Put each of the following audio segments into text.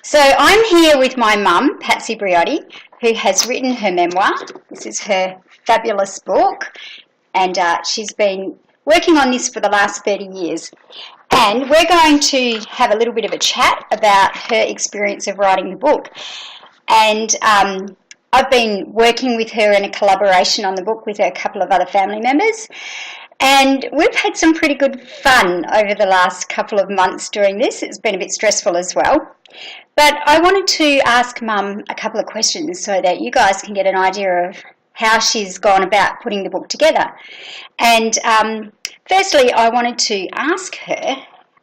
So I'm here with my mum, Patsy Briotti, who has written her memoir. This is her fabulous book, and she's been working on this for the last 30 years. And we're going to have a little bit of a chat about her experience of writing the book. And I've been working with her in a collaboration on the book with a couple of other family members. And we've had some pretty good fun over the last couple of months during this. It's been a bit stressful as well. But I wanted to ask Mum a couple of questions so that you guys can get an idea of how she's gone about putting the book together. And firstly, I wanted to ask her,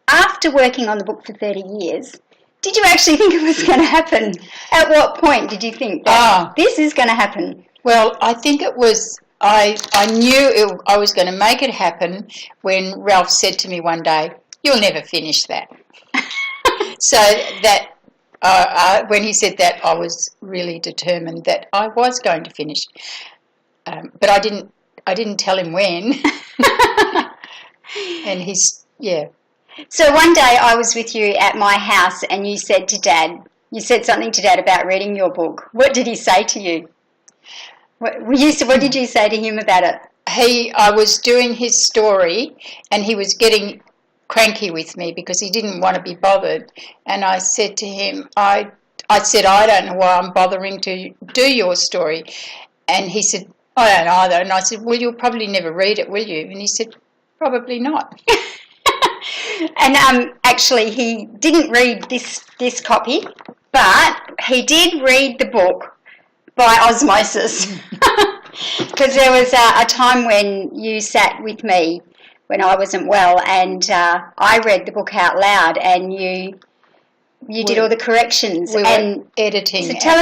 after working on the book for 30 years, did you actually think it was going to happen? At what point did you think that this is going to happen? Well, I think it was... I knew I was going to make it happen when Ralph said to me one day, "You'll never finish that." So that when he said that, I was really determined that I was going to finish. But I didn't tell him when. And So one day I was with you at my house and you said something to Dad about reading your book. What did he say to you? What did you say to him about it? I was doing his story and he was getting cranky with me because he didn't want to be bothered. And I said to him, I said, "I don't know why I'm bothering to do your story." And he said, "I don't either." And I said, "Well, you'll probably never read it, will you?" And he said, "Probably not." And actually he didn't read this copy, but he did read the book by osmosis. Because there was a time when you sat with me when I wasn't well, and I read the book out loud, and you did all the corrections. We and were editing. So tell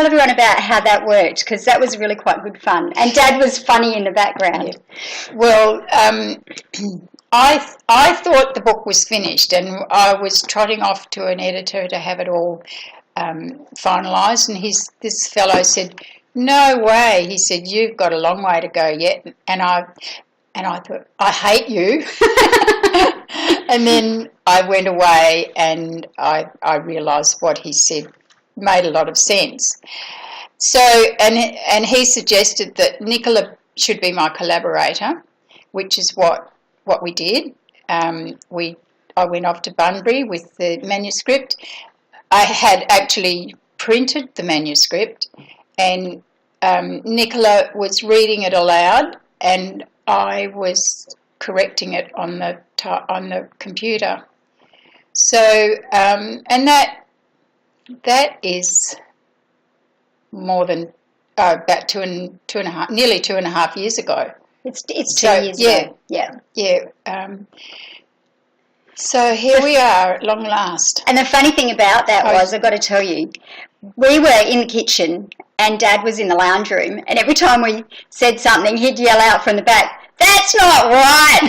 everyone about how that worked, because that was really quite good fun. And Dad was funny in the background. Yeah. Well, I thought the book was finished, and I was trotting off to an editor to have it all finalised, and this fellow said, "No way," he said, "you've got a long way to go yet." And I thought, "I hate you." And then I went away and I realised what he said made a lot of sense. So, and he suggested that Nicola should be my collaborator, which is what we did. I went off to Bunbury with the manuscript. I had actually printed the manuscript, and Nicola was reading it aloud, and I was correcting it on the computer. So, and that is more than about nearly 2.5 years ago. It's 2 years ago. Yeah. So here we are at long last. And the funny thing about that was, I've got to tell you, we were in the kitchen and Dad was in the lounge room, and every time we said something, he'd yell out from the back, "That's not right!"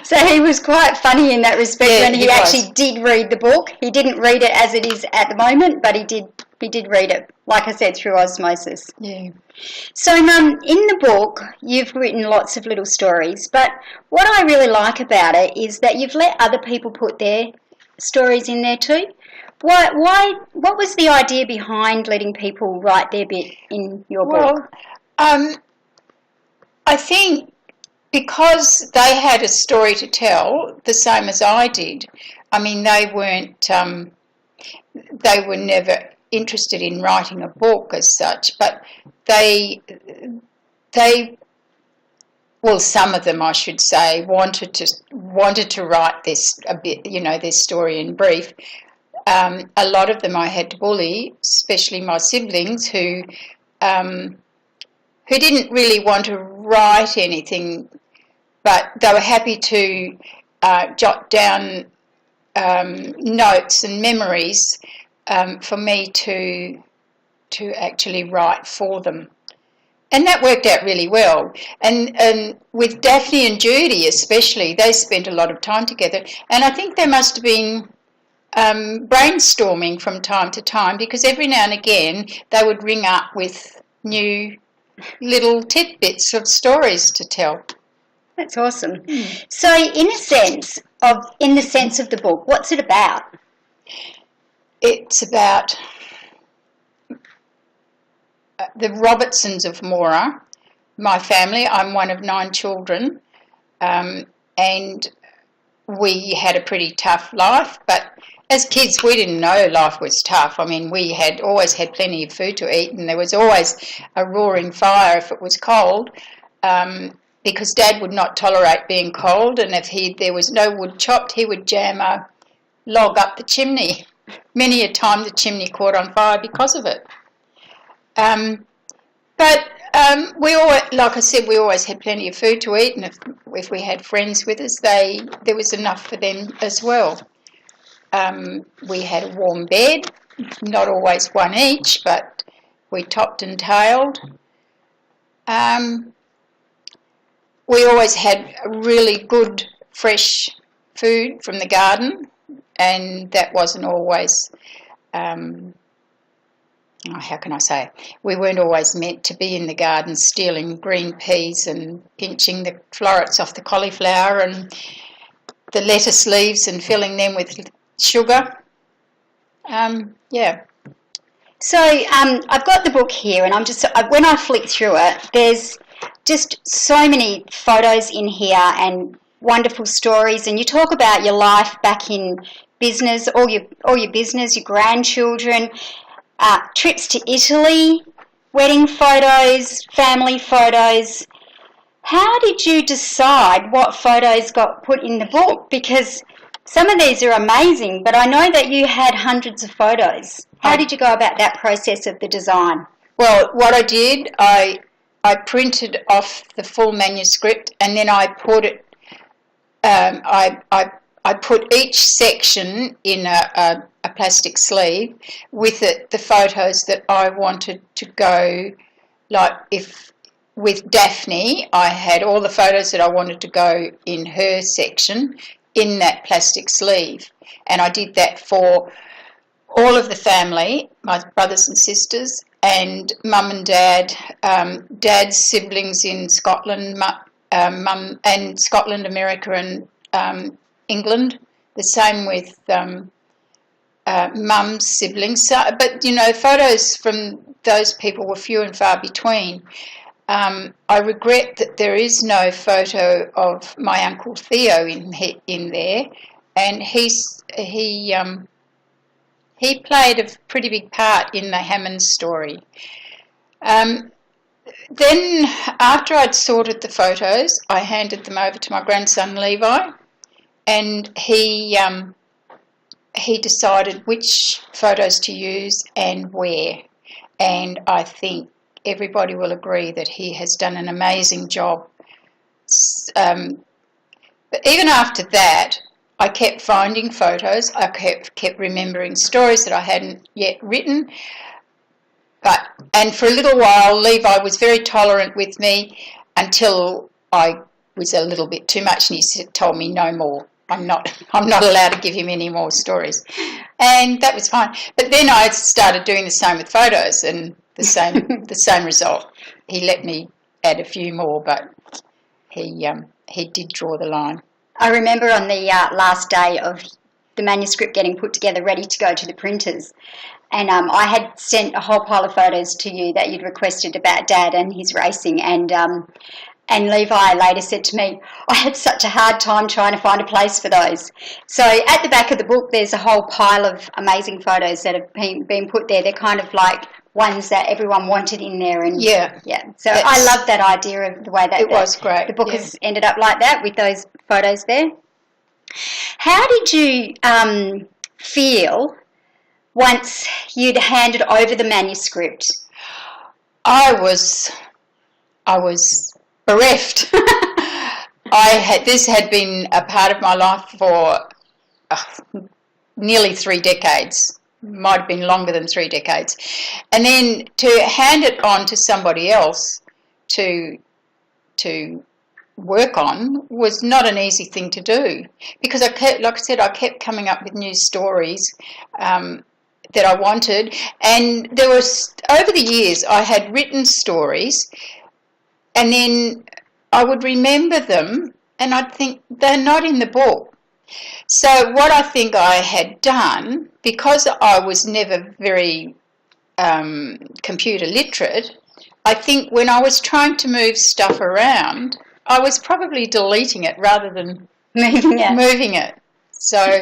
so he was quite funny in that respect when he actually did read the book. He didn't read it as it is at the moment, but he did read it, like I said, through osmosis. Yeah. So, Mum, in the book, you've written lots of little stories, but what I really like about it is that you've let other people put their stories in there too. What was the idea behind letting people write their bit in your book? I think because they had a story to tell, the same as I did. I mean, they were never interested in writing a book as such, but some of them, I should say, wanted to write their story in brief. A lot of them I had to bully, especially my siblings who didn't really want to write anything, but they were happy to jot down notes and memories for me to actually write for them. And that worked out really well. And with Daphne and Judy especially, they spent a lot of time together. And I think they must have been brainstorming from time to time, because every now and again they would ring up with new little tidbits of stories to tell. That's awesome. So in the sense of the book, what's it about? it's about the Robertsons of Moora, my family. I'm one of 9 children, and we had a pretty tough life, but as kids we didn't know life was tough. I mean, we had always had plenty of food to eat, and there was always a roaring fire if it was cold, because Dad would not tolerate being cold, and if there was no wood chopped, he would jam a log up the chimney. Many a time the chimney caught on fire because of it. But we always, like I said, we always had plenty of food to eat, and if we had friends with us, there was enough for them as well. We had a warm bed, not always one each, but we topped and tailed. We always had really good, fresh food from the garden, and that wasn't always, how can I say, we weren't always meant to be in the garden stealing green peas and pinching the florets off the cauliflower and the lettuce leaves and filling them with sugar. Yeah. So I've got the book here, and when I flick through it, there's just so many photos in here and wonderful stories, and you talk about your life back in business, all your business, your grandchildren, trips to Italy, wedding photos, family photos. How did you decide what photos got put in the book? Because some of these are amazing, but I know that you had hundreds of photos. How did you go about that process of the design? Well, what I did, I printed off the full manuscript, and then I put it. I put each section in a plastic sleeve with the photos that I wanted to go. Like with Daphne, I had all the photos that I wanted to go in her section in that plastic sleeve, and I did that for all of the family, my brothers and sisters, and Mum and Dad, Dad's siblings in Scotland, Mum and Scotland, America, and England. The same with Mum's siblings. So, but photos from those people were few and far between. I regret that there is no photo of my Uncle Theo in there, and he played a pretty big part in the Hammond story. Then, after I'd sorted the photos, I handed them over to my grandson Levi, and he decided which photos to use and where. And I think everybody will agree that he has done an amazing job. But even after that, I kept finding photos. I kept remembering stories that I hadn't yet written. And for a little while, Levi was very tolerant with me until I was a little bit too much, and he told me no more. I'm not allowed to give him any more stories, and that was fine. But then I started doing the same with photos, and the same result. He let me add a few more, but he did draw the line. I remember on the last day of the manuscript getting put together, ready to go to the printers, and I had sent a whole pile of photos to you that you'd requested about Dad and his racing, and Levi later said to me, I had such a hard time trying to find a place for those. So at the back of the book, there's a whole pile of amazing photos that have been put there. They're kind of like ones that everyone wanted in there. And yeah. So I love that idea of the way that was great. The book has ended up like that with those photos there. How did you feel once you'd handed over the manuscript? I was bereft. This had been a part of my life for nearly 3 decades. Might have been longer than 3 decades. And then to hand it on to somebody else to work on was not an easy thing to do, because I kept coming up with new stories that I wanted, and there was, over the years, I had written stories, and then I would remember them, and I'd think, they're not in the book. So what I think I had done, because I was never very computer literate, I think when I was trying to move stuff around, I was probably deleting it rather than moving it. So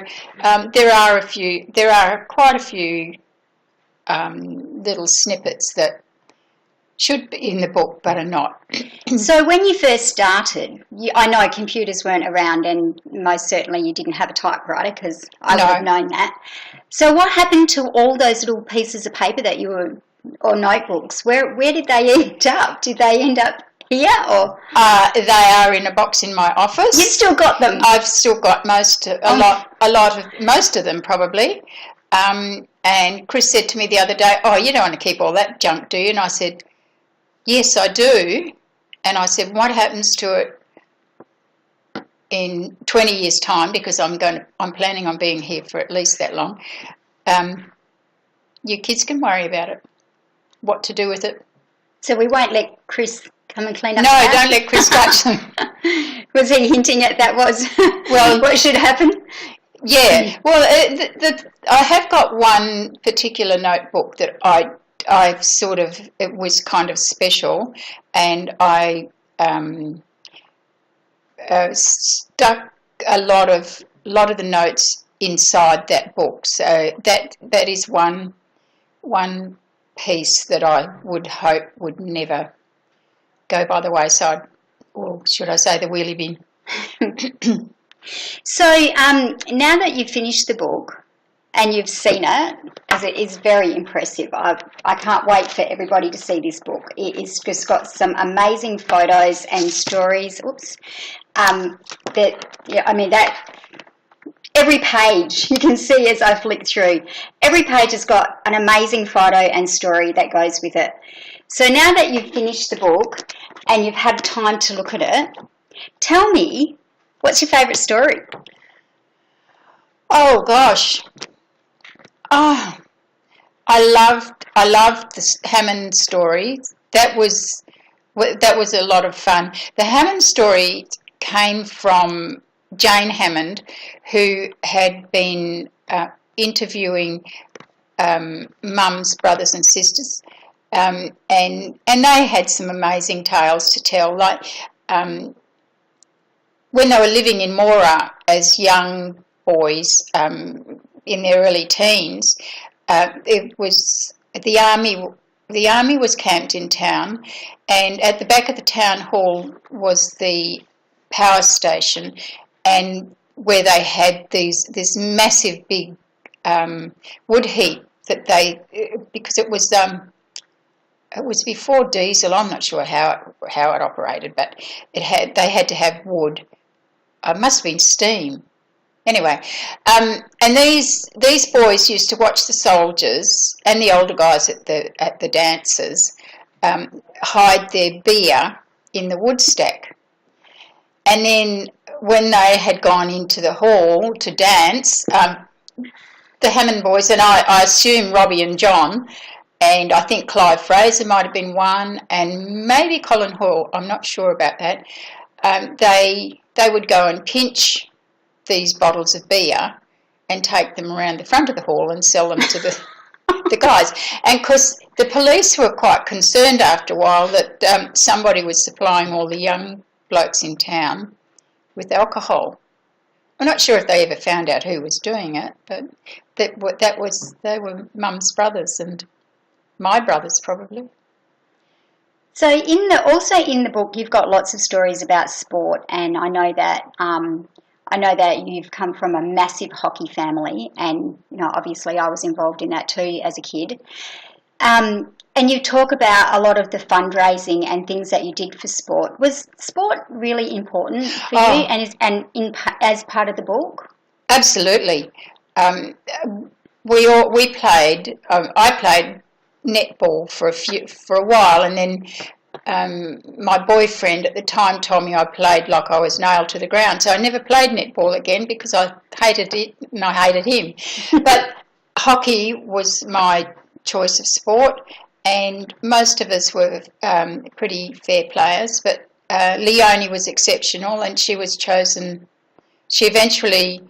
there are quite a few little snippets that should be in the book but are not. So when you first started, I know computers weren't around, and most certainly you didn't have a typewriter, because I would have known that. So what happened to all those little pieces of paper that you were, or notebooks? Where did they end up? Did they end up here, or? They are in a box in my office. You've still got them? I've still got most of them probably. And Chris said to me the other day, "Oh, you don't want to keep all that junk, do you?" And I said, "Yes, I do." And I said, "What happens to it in 20 years' time? Because I'm planning on being here for at least that long. Your kids can worry about it. What to do with it?" So we won't let Chris come and clean up. No, don't let Chris touch them. Was he hinting at that was what should happen? Yeah. Well, I have got one particular notebook that I've sort of, it was kind of special, and I stuck a lot of the notes inside that book. So that is one piece that I would hope would never go by the wayside, or should I say the wheelie bin. So now that you've finished the book and you've seen it, as it is very impressive, I can't wait for everybody to see this book. It is just got some amazing photos and stories. Every page you can see as I flick through, every page has got an amazing photo and story that goes with it. So now that you've finished the book and you've had time to look at it, tell me, what's your favourite story? Oh gosh. Oh, I loved the Hammond story. That was a lot of fun. The Hammond story came from Jane Hammond, who had been interviewing mums, brothers and sisters, and they had some amazing tales to tell. Like when they were living in Moora as young boys in their early teens, it was the army. The army was camped in town, and at the back of the town hall was the power station, and where they had this massive big wood heap that because it was before diesel. I'm not sure how it operated, but they had to have wood. It must have been steam. Anyway, and these boys used to watch the soldiers and the older guys at the dances hide their beer in the wood stack. And then when they had gone into the hall to dance, the Hammond boys, and I assume Robbie and John, and I think Clive Fraser might have been one, and maybe Colin Hall, I'm not sure about that, they would go and pinch these bottles of beer and take them around the front of the hall and sell them to the guys. And of course the police were quite concerned after a while that somebody was supplying all the young blokes in town with alcohol. I'm not sure if they ever found out who was doing it, but they were Mum's brothers and my brothers probably. So also in the book you've got lots of stories about sport, and I know that you've come from a massive hockey family, and obviously I was involved in that too as a kid. And you talk about a lot of the fundraising and things that you did for sport. Was sport really important for you, as part of the book? Absolutely. We played. I played netball for a while, and then my boyfriend at the time told me I played like I was nailed to the ground. So I never played netball again because I hated it and I hated him. But hockey was my choice of sport, and most of us were pretty fair players, but Leonie was exceptional, and she was chosen. She eventually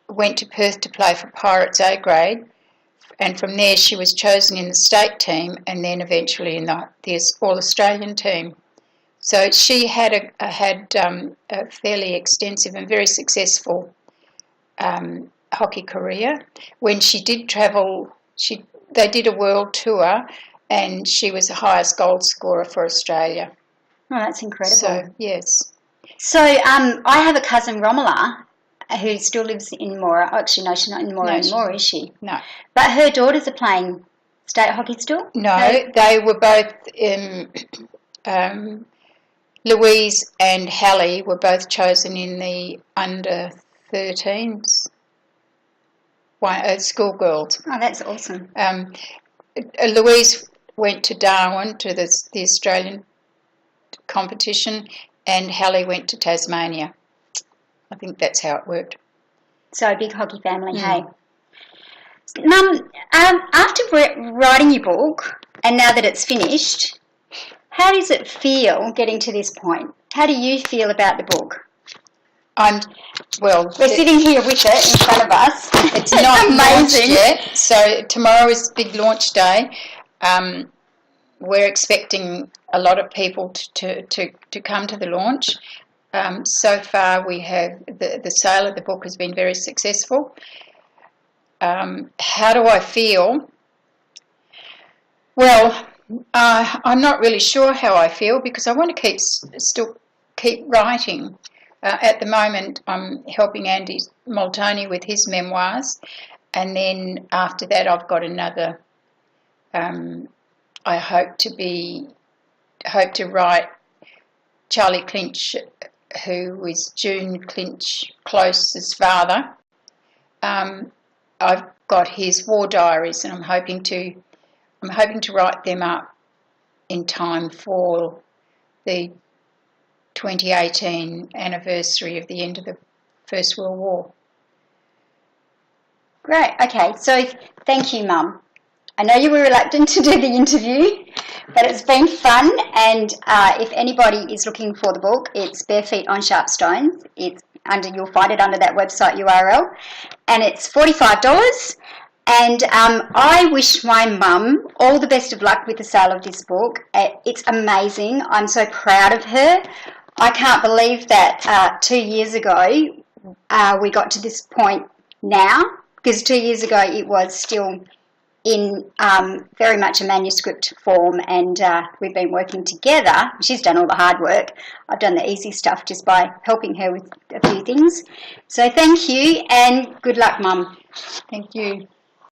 went to Perth to play for Pirates A grade, and from there she was chosen in the state team and then eventually in the All-Australian team. So she had a fairly extensive and very successful hockey career. When she did travel, they did a world tour, and she was the highest goal scorer for Australia. Oh, that's incredible. So, yes. So I have a cousin, Romola, who still lives in Moora. Actually, no, she's not in Moora anymore, is she? No. But her daughters are playing state hockey still? No, they were both, Louise and Hallie were both chosen in the under-13s, schoolgirls. Oh, that's awesome. Louise went to Darwin to the Australian competition, and Hallie went to Tasmania. I think that's how it worked. So a big hockey family, hey? Mum, after writing your book, and now that it's finished, how does it feel getting to this point? How do you feel about the book? We're sitting here with it in front of us. It's not amazing yet. So tomorrow is big launch day. We're expecting a lot of people to come to the launch. So far, we have the sale of the book has been very successful. How do I feel? Well, I'm not really sure how I feel because I want to still keep writing. At the moment, I'm helping Andy Moltoni with his memoirs, and then after that, I've got another. I hope to write Charlie Clinch, who is June Clinch Close's father. I've got his war diaries, and I'm hoping to write them up in time for the 2018 anniversary of the end of the First World War. Great. Okay. So thank you, Mum. I know you were reluctant to do the interview, but it's been fun. And if anybody is looking for the book, it's Bare Feet on Sharp Stones. You'll find it under that website URL, and it's $45. And I wish my mum all the best of luck with the sale of this book. It's amazing. I'm so proud of her. I can't believe that 2 years ago we got to this point now, because 2 years ago it was still in very much a manuscript form, and we've been working together. She's done all the hard work. I've done the easy stuff just by helping her with a few things. So thank you, and good luck, Mum. Thank you.